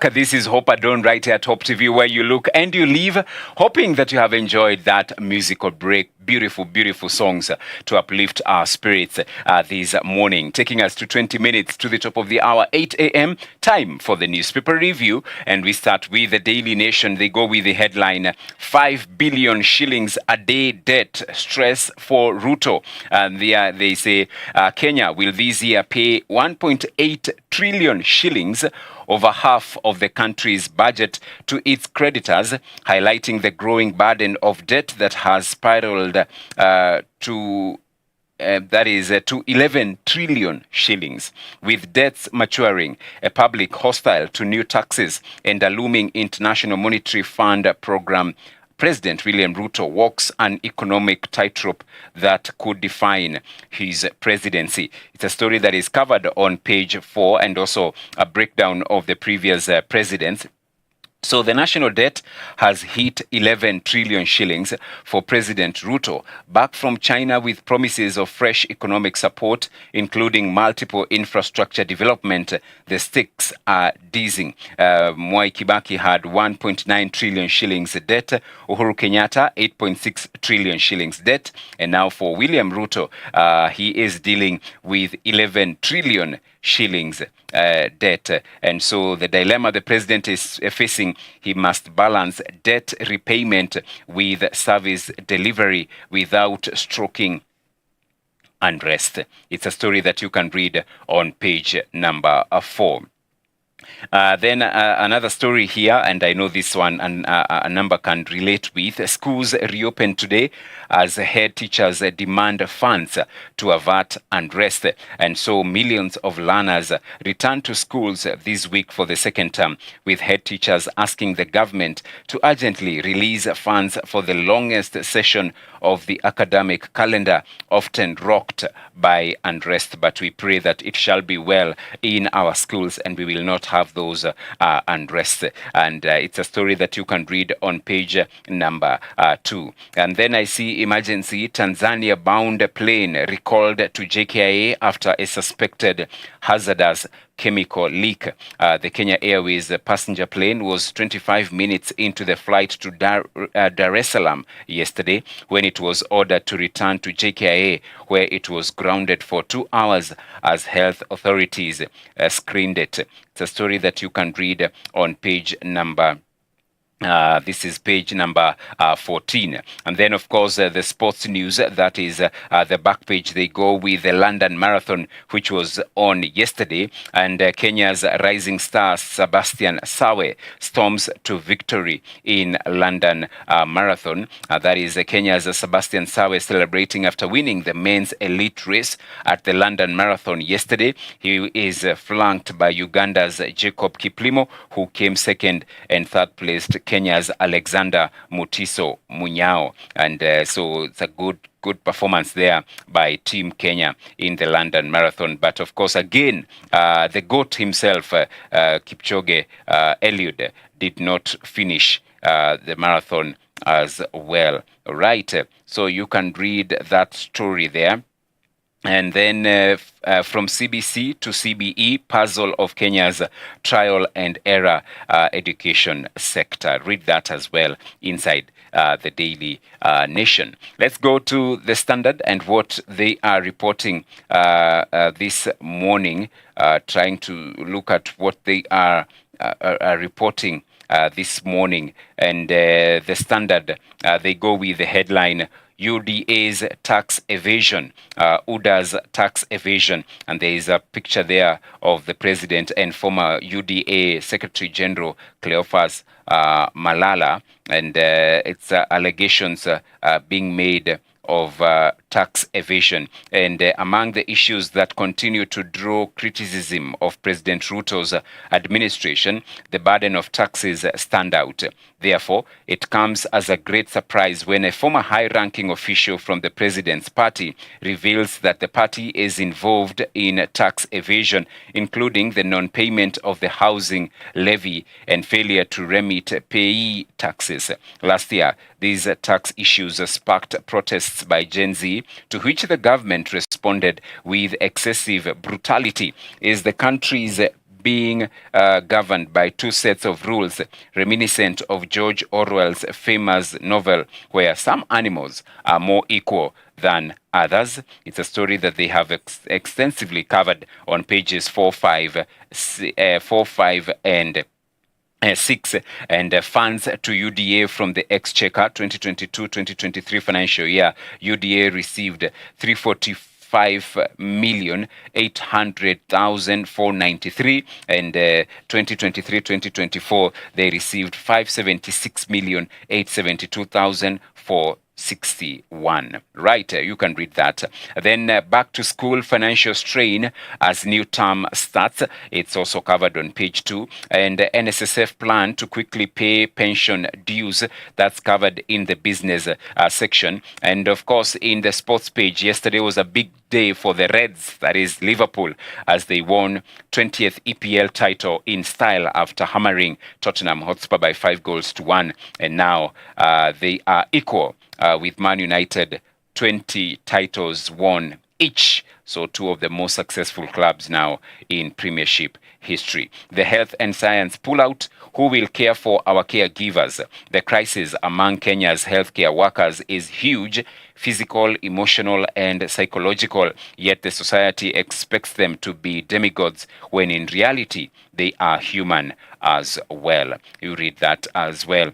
This is Hope Adon right here at Hope TV, where you look and you leave, hoping that you have enjoyed that musical break. Beautiful, beautiful songs to uplift our spirits this morning. Taking us to 20 minutes to the top of the hour, 8 a.m. Time for the newspaper review. And we start with the Daily Nation. They go with the headline, 5 billion shillings a day debt stress for Ruto. And they say Kenya will this year pay 1.8 trillion shillings, over half of the country's budget, to its creditors, highlighting the growing burden of debt that has spiraled to 11 trillion shillings. With debts maturing, a public hostile to new taxes, and a looming International Monetary Fund program, President William Ruto walks an economic tightrope that could define his presidency. It's a story that is covered on page 4, and also a breakdown of the previous presidents. So the national debt has hit 11 trillion shillings for President Ruto, back from China with promises of fresh economic support, including multiple infrastructure development. The stakes are dizzying. Mwai Kibaki had 1.9 trillion shillings debt, Uhuru Kenyatta 8.6 trillion shillings debt, and now for William Ruto, he is dealing with 11 trillion shillings debt. And so the dilemma the president is facing, he must balance debt repayment with service delivery without stroking unrest. It's a story that you can read on page number 4. Then another story here, and I know this one and a number can relate with. Schools reopen today as head teachers demand funds to avert unrest. And so millions of learners return to schools this week for the second term, with head teachers asking the government to urgently release funds for the longest session of the academic calendar, often rocked by unrest. But we pray that it shall be well in our schools and we will not have those unrest. And it's a story that you can read on page number 2. And then I see emergency: Tanzania bound plane recalled to JKIA after a suspected hazardous chemical leak. The Kenya Airways passenger plane was 25 minutes into the flight to Dar es Salaam yesterday when it was ordered to return to JKIA, where it was grounded for 2 hours as health authorities screened it. It's a story that you can read on page number this is page number 14. And then, of course, the sports news, that is the back page. They go with the London Marathon, which was on yesterday. And Kenya's rising star, Sebastian Sawe, storms to victory in London Marathon. That is Kenya's Sebastian Sawe celebrating after winning the men's elite race at the London Marathon yesterday. He is flanked by Uganda's Jacob Kiplimo, who came second, and third placed Kenya's Alexander Mutiso Munyao. And so it's a good performance there by Team Kenya in the London Marathon. But of course, again, the GOAT himself, Kipchoge Eliud, did not finish the marathon as well. Right. So you can read that story there. And then from CBC to CBE, puzzle of Kenya's trial and error education sector. Read that as well inside the Daily Nation. Let's go to the Standard and what they are reporting this morning, trying to look at what they are reporting this morning. And the Standard, they go with the headline, UDA's tax evasion, UDA's tax evasion. And there is a picture there of the president and former UDA Secretary General Cleophas Malala. And it's allegations being made of tax evasion. And among the issues that continue to draw criticism of President Ruto's administration, the burden of taxes stand out. Therefore, it comes as a great surprise when a former high-ranking official from the president's party reveals that the party is involved in tax evasion, including the non-payment of the housing levy and failure to remit payee taxes. Last year, these tax issues sparked protests by Gen Z, to which the government responded with excessive brutality. Is the country's being governed by two sets of rules reminiscent of George Orwell's famous novel, where some animals are more equal than others. It's a story that they have extensively covered on pages 4, 5, and 6, and funds to UDA from the Exchequer 2022-2023 financial year. UDA received 345,800,493, and 2023-2024 they received 576,872,461. Right, you can read that. Then back to school financial strain as new term starts. It's also covered on page 2. And NSSF plan to quickly pay pension dues. That's covered in the business section. And of course, in the sports page, yesterday was a big day for the Reds, that is Liverpool, as they won 20th EPL title in style after hammering Tottenham Hotspur by 5-1. And now they are equal with Man United, 20 titles won each. So two of the most successful clubs now in Premiership history. The health and science pullout. Who will care for our caregivers? The crisis among Kenya's healthcare workers is huge, physical, emotional, and psychological. Yet the society expects them to be demigods when in reality they are human as well. You read that as well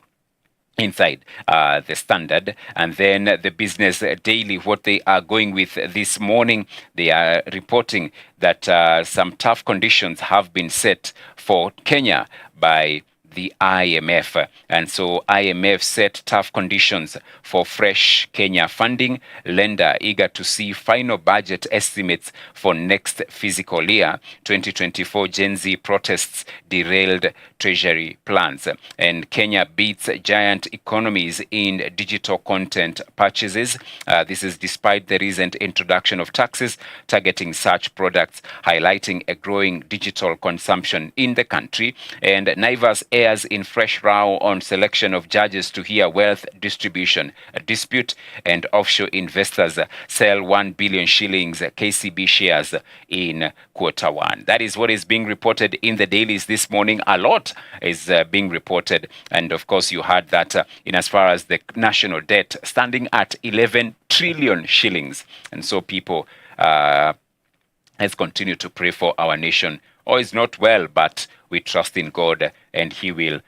inside the Standard. And then the Business Daily, what they are going with this morning, they are reporting that some tough conditions have been set for Kenya by the IMF. And so IMF set tough conditions for fresh Kenya funding. Lender eager to see final budget estimates for next fiscal year. 2024 Gen Z protests derailed treasury plans. And Kenya beats giant economies in digital content purchases. This is despite the recent introduction of taxes targeting such products, highlighting a growing digital consumption in the country. And Naivas airs in fresh row on selection of judges to hear wealth distribution dispute, and offshore investors sell 1 billion shillings KCB shares in Q1. That is what is being reported in the dailies this morning. A lot is being reported, and of course you heard that in as far as the national debt standing at 11 trillion shillings. And so people let's continue to pray for our nation. All is not well, but we trust in God, and He will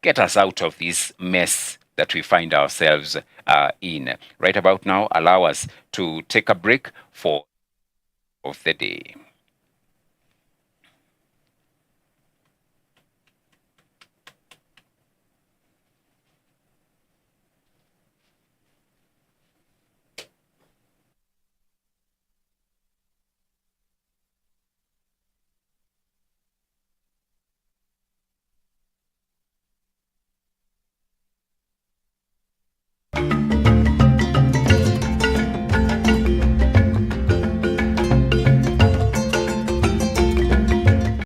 get us out of this mess that we find ourselves in. Right about now, allow us to take a break for of the day.